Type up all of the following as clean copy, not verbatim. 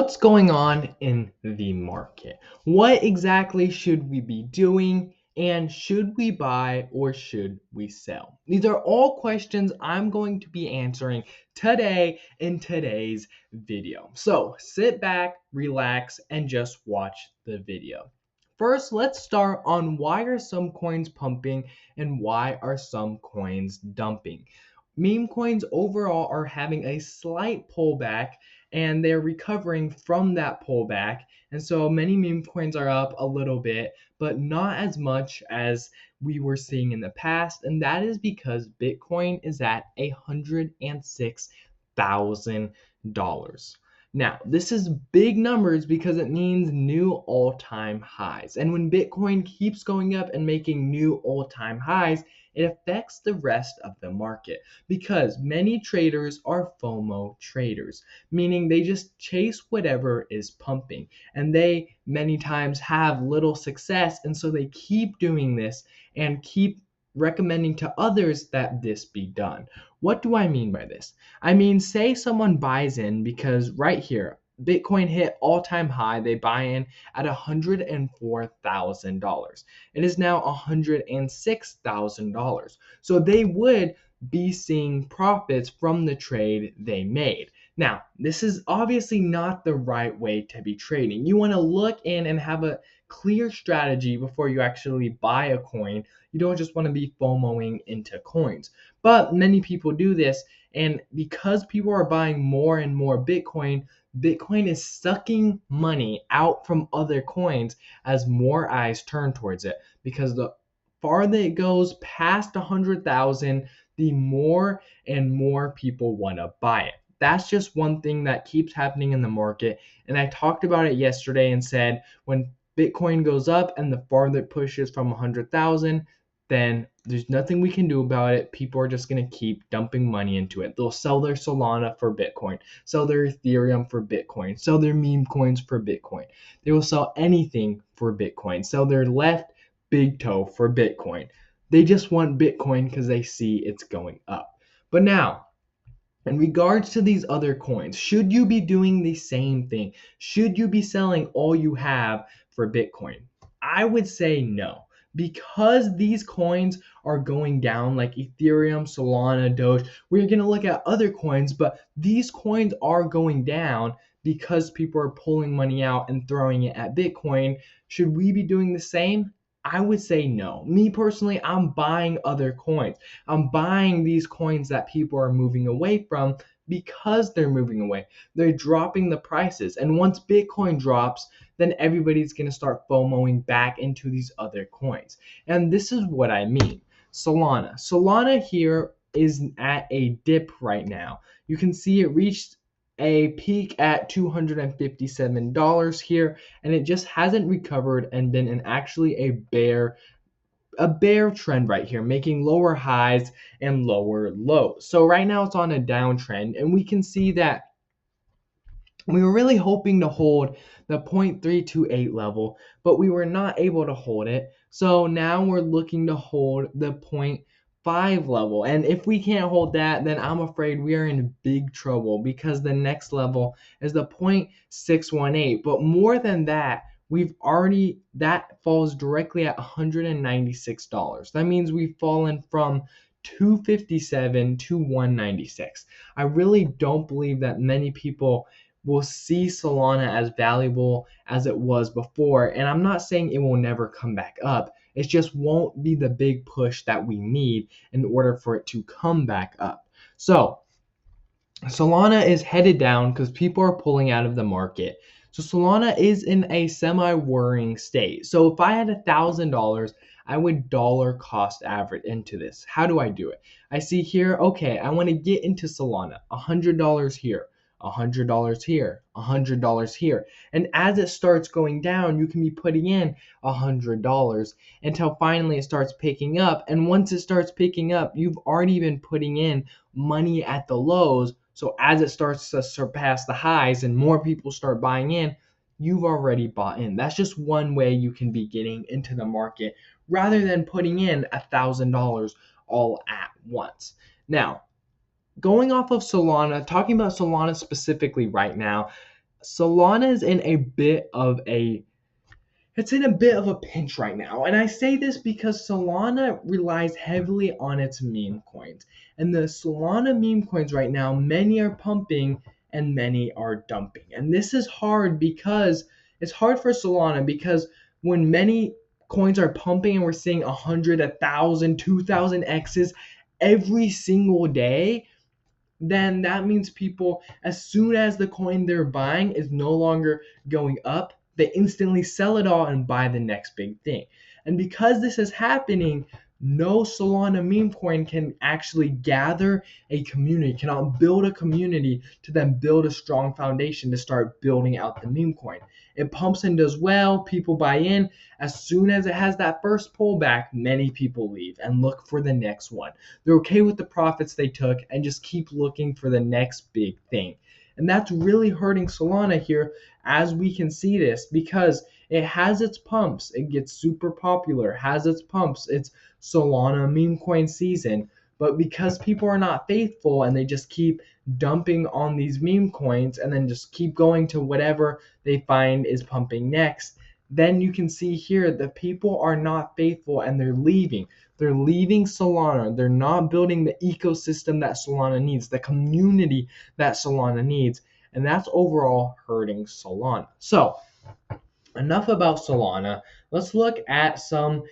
What's going on in the market? What exactly should we be doing? And should we buy or should we sell? These are all questions I'm going to be answering today in today's video. So sit back, relax, and just watch the video. First, let's start on why are some coins pumping and why are some coins dumping. Meme coins overall are having a slight pullback and they're recovering from that pullback. And so many meme coins are up a little bit, but not as much as we were seeing in the past. And that is because Bitcoin is at $106,000. Now, this is big numbers because it means new all-time highs. And when Bitcoin keeps going up and making new all-time highs, it affects the rest of the market because many traders are FOMO traders, meaning they just chase whatever is pumping. And they many times have little success, and so they keep doing this and keep recommending to others that this be done. What do I mean by this? I mean, say someone buys in because right here, Bitcoin hit all-time high. They buy in at $104,000. It is now $106,000. So they would be seeing profits from the trade they made. Now, this is obviously not the right way to be trading. You want to look in and have a clear strategy before you actually buy a coin. You don't just want to be FOMOing into coins. But many people do this, and because people are buying more and more Bitcoin, Bitcoin is sucking money out from other coins as more eyes turn towards it. Because the farther it goes past 100,000, the more and more people want to buy it. That's just one thing that keeps happening in the market. And I talked about it yesterday and said when Bitcoin goes up and the farther it pushes from 100,000, then there's nothing we can do about it. People are just going to keep dumping money into it. They'll sell their Solana for Bitcoin, sell their Ethereum for Bitcoin, sell their meme coins for Bitcoin. They will sell anything for Bitcoin, sell their left big toe for Bitcoin. They just want Bitcoin because they see it's going up. But now, in regards to these other coins, should you be doing the same thing? Should you be selling all you have for Bitcoin? I would say no. Because these coins are going down, like Ethereum, Solana, Doge, we're going to look at other coins, but these coins are going down because people are pulling money out and throwing it at Bitcoin. Should we be doing the same? I would say no. Me personally, I'm buying other coins. I'm buying these coins that people are moving away from because they're moving away. They're dropping the prices. And once Bitcoin drops, then everybody's going to start FOMOing back into these other coins. And this is what I mean. Solana. Solana here is at a dip right now. You can see it reached a peak at $257 here, and it just hasn't recovered and been actually a bear trend right here, making lower highs and lower lows. So right now it's on a downtrend, and we can see that we were really hoping to hold the 0.328 level, but we were not able to hold it. So now we're looking to hold the 0.5 level. And if we can't hold that, then I'm afraid we are in big trouble because the next level is the 0.618. But more than that, that falls directly at $196. That means we've fallen from 257 to 196. I really don't believe that many people will see Solana as valuable as it was before. And I'm not saying it will never come back up. It just won't be the big push that we need in order for it to come back up. So Solana is headed down because people are pulling out of the market. So Solana is in a semi-worrying state. So if I had $1,000, I would dollar cost average into this. How do I do it? I see here, okay, I want to get into Solana. $100 here, $100 here, $100 here. And as it starts going down, you can be putting in $100 until finally it starts picking up. And once it starts picking up, you've already been putting in money at the lows. So as it starts to surpass the highs and more people start buying in, you've already bought in. That's just one way you can be getting into the market rather than putting in $1,000 all at once. Now, going off of Solana, talking about Solana specifically right now, Solana is in a bit of a it's in a bit of a pinch right now. And I say this because Solana relies heavily on its meme coins. And the Solana meme coins right now, many are pumping and many are dumping. And this is hard because it's hard for Solana because when many coins are pumping and we're seeing 100, 1,000, 2,000 X's every single day, then that means people, as soon as the coin they're buying is no longer going up, they instantly sell it all and buy the next big thing. And because this is happening, no Solana meme coin can actually gather a community, cannot build a community to then build a strong foundation to start building out the meme coin. It pumps and does well, people buy in. As soon as it has that first pullback, many people leave and look for the next one. They're okay with the profits they took and just keep looking for the next big thing. And that's really hurting Solana here as we can see this because it has its pumps. It gets super popular, has its pumps. It's Solana meme coin season. But because people are not faithful and they just keep dumping on these meme coins and then just keep going to whatever they find is pumping next, then you can see here that people are not faithful and they're leaving. They're leaving Solana. They're not building the ecosystem that Solana needs, the community that Solana needs. And that's overall hurting Solana. So, enough about Solana. Let's look at some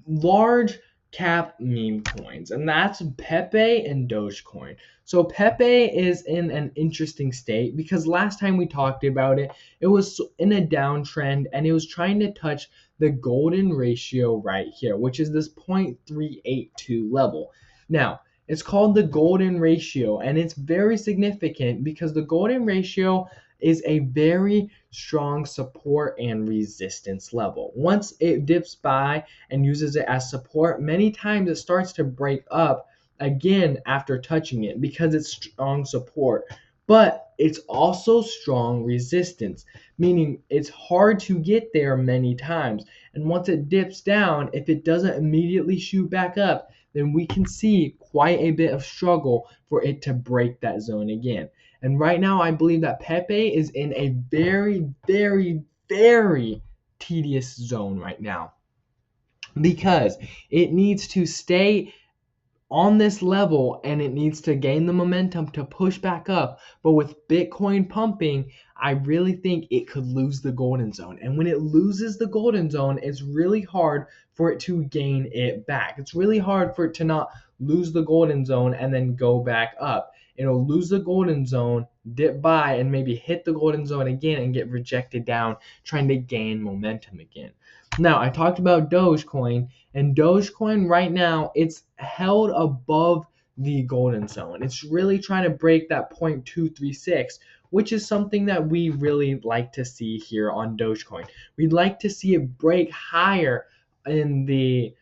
large cap meme coins, and that's Pepe and Dogecoin. So Pepe is in an interesting state because last time we talked about it, it was in a downtrend and it was trying to touch the golden ratio right here, which is this 0.382 level. Now, it's called the golden ratio, and it's very significant because the golden ratio is a very strong support and resistance level. Once it dips by and uses it as support, many times it starts to break up again after touching it because it's strong support. But it's also strong resistance, meaning it's hard to get there many times. And once it dips down, if it doesn't immediately shoot back up, then we can see quite a bit of struggle for it to break that zone again. And right now, I believe that Pepe is in a very, very, very tedious zone right now because it needs to stay on this level and it needs to gain the momentum to push back up. But with Bitcoin pumping, I really think it could lose the golden zone. And when it loses the golden zone, it's really hard for it to gain it back. It's really hard for it to not lose the golden zone and then go back up. It'll lose the golden zone, dip by, and maybe hit the golden zone again and get rejected down, trying to gain momentum again. Now, I talked about Dogecoin, and Dogecoin right now, it's held above the golden zone. It's really trying to break that 0.236, which is something that we really like to see here on Dogecoin. We'd like to see it break higher in the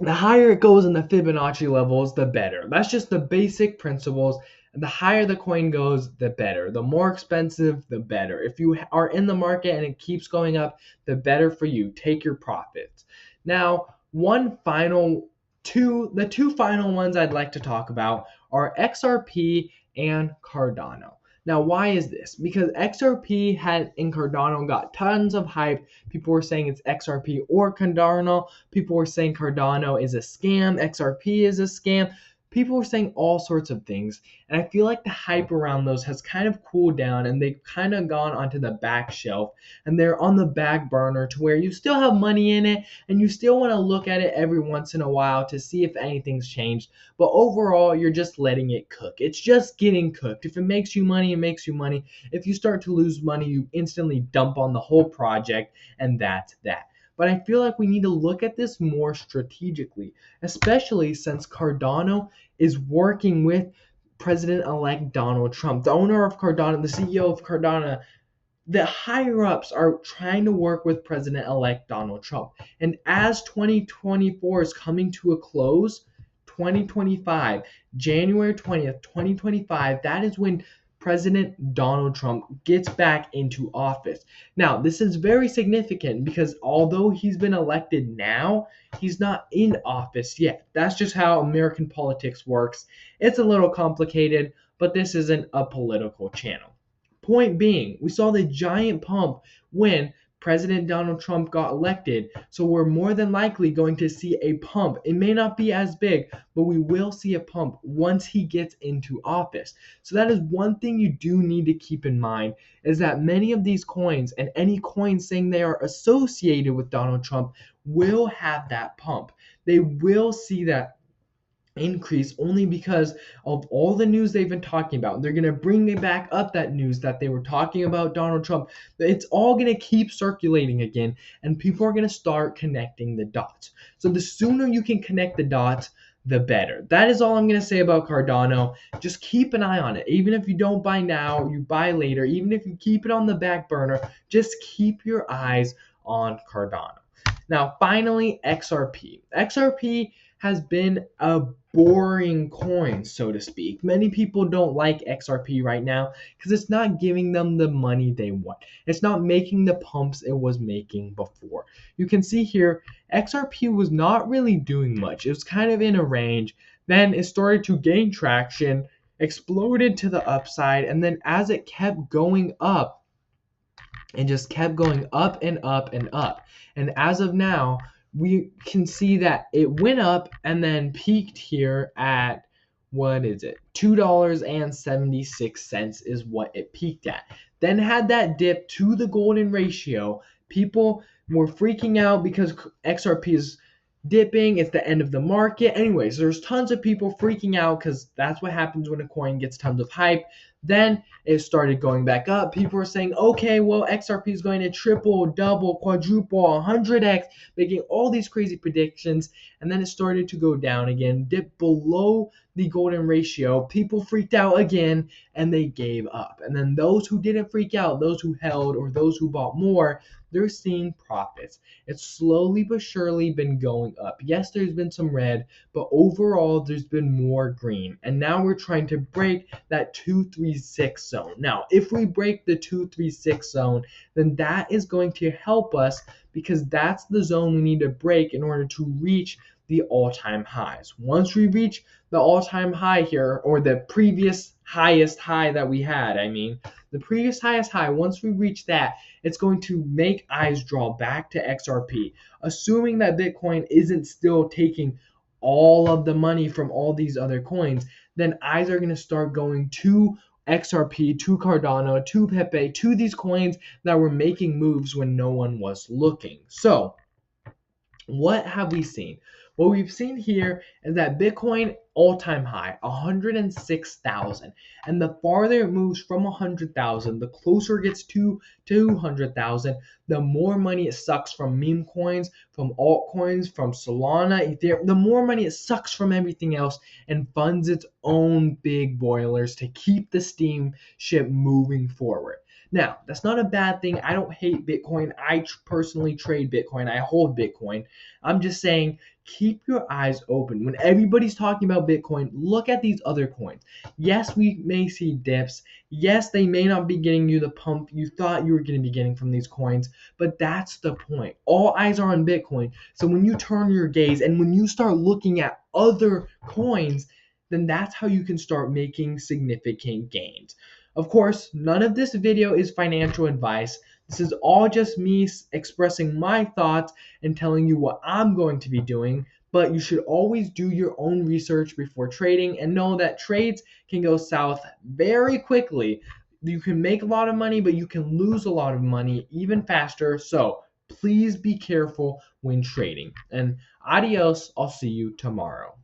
higher it goes in the Fibonacci levels, the better. That's just the basic principles. The higher the coin goes, the better. The more expensive, the better. If you are in the market and it keeps going up, the better for you. Take your profits. Now, the two final ones I'd like to talk about are XRP and Cardano. Now, why is this? Because XRP in Cardano got tons of hype. People were saying it's XRP or Cardano. People were saying Cardano is a scam, XRP is a scam. People were saying all sorts of things. And I feel like the hype around those has kind of cooled down and they've kind of gone onto the back shelf and they're on the back burner to where you still have money in it and you still want to look at it every once in a while to see if anything's changed. But overall, you're just letting it cook. It's just getting cooked. If it makes you money, it makes you money. If you start to lose money, you instantly dump on the whole project, and that's that. But I feel like we need to look at this more strategically, especially since Cardano is working with President-elect Donald Trump. The owner of Cardano, the CEO of Cardano, the higher ups are trying to work with President-elect Donald Trump. And as 2024 is coming to a close, 2025, January 20th, 2025, that is when President Donald Trump gets back into office. Now, this is very significant because although he's been elected now, he's not in office yet. That's just how American politics works. It's a little complicated, but this isn't a political channel. Point being, we saw the giant pump when President Donald Trump got elected. So we're more than likely going to see a pump. It may not be as big, but we will see a pump once he gets into office. So that is one thing you do need to keep in mind, is that many of these coins and any coins saying they are associated with Donald Trump will have that pump. They will see that increase only because of all the news they've been talking about. They're going to bring back up that news that they were talking about Donald Trump. It's all going to keep circulating again, and people are going to start connecting the dots. So the sooner you can connect the dots, the better. That is all I'm going to say about Cardano. Just keep an eye on it. Even if you don't buy now, you buy later. Even if you keep it on the back burner, just keep your eyes on Cardano. Now, finally, XRP. XRP has been a boring coin, so to speak. Many people don't like XRP right now because it's not giving them the money they want. It's not making the pumps it was making before. You can see here, XRP was not really doing much. It was kind of in a range. Then it started to gain traction, exploded to the upside, and then as it kept going up, it just kept going up and up and up. And as of now, we can see that it went up and then peaked here at, what is it? $2.76 is what it peaked at. Then had that dip to the golden ratio. People were freaking out because XRP is dipping. It's the end of the market. Anyways, there's tons of people freaking out because that's what happens when a coin gets tons of hype. Then it started going back up. People were saying, okay, well, XRP is going to triple, double, quadruple, 100x, making all these crazy predictions. And then it started to go down again, dip below the golden ratio. People freaked out again and they gave up. And then those who didn't freak out, those who held or those who bought more, they're seeing profits. It's slowly but surely been going up. Yes, there's been some red, but overall there's been more green. And now we're trying to break that 236 zone. Now, if we break the 236 zone, then that is going to help us because that's the zone we need to break in order to reach the all-time highs. Once we reach the all-time high here, or the previous highest high that we had, the previous highest high, once we reach that, it's going to make eyes draw back to XRP. Assuming that Bitcoin isn't still taking all of the money from all these other coins, then eyes are going to start going to XRP, to Cardano, to Pepe, to these coins that were making moves when no one was looking. So, what have we seen? What we've seen here is that Bitcoin all-time high, 106,000. And the farther it moves from 100,000, the closer it gets to 200,000, the more money it sucks from meme coins, from altcoins, from Solana, Ethereum. The more money it sucks from everything else and funds its own big boilers to keep the steamship moving forward. Now, that's not a bad thing. I don't hate Bitcoin. I personally trade Bitcoin. I hold Bitcoin. I'm just saying, keep your eyes open. When everybody's talking about Bitcoin, look at these other coins. Yes, we may see dips. Yes, they may not be getting you the pump you thought you were going to be getting from these coins, but that's the point. All eyes are on Bitcoin. So when you turn your gaze and when you start looking at other coins, then that's how you can start making significant gains. Of course, none of this video is financial advice. This is all just me expressing my thoughts and telling you what I'm going to be doing. But you should always do your own research before trading and know that trades can go south very quickly. You can make a lot of money, but you can lose a lot of money even faster. So please be careful when trading. And adios, I'll see you tomorrow.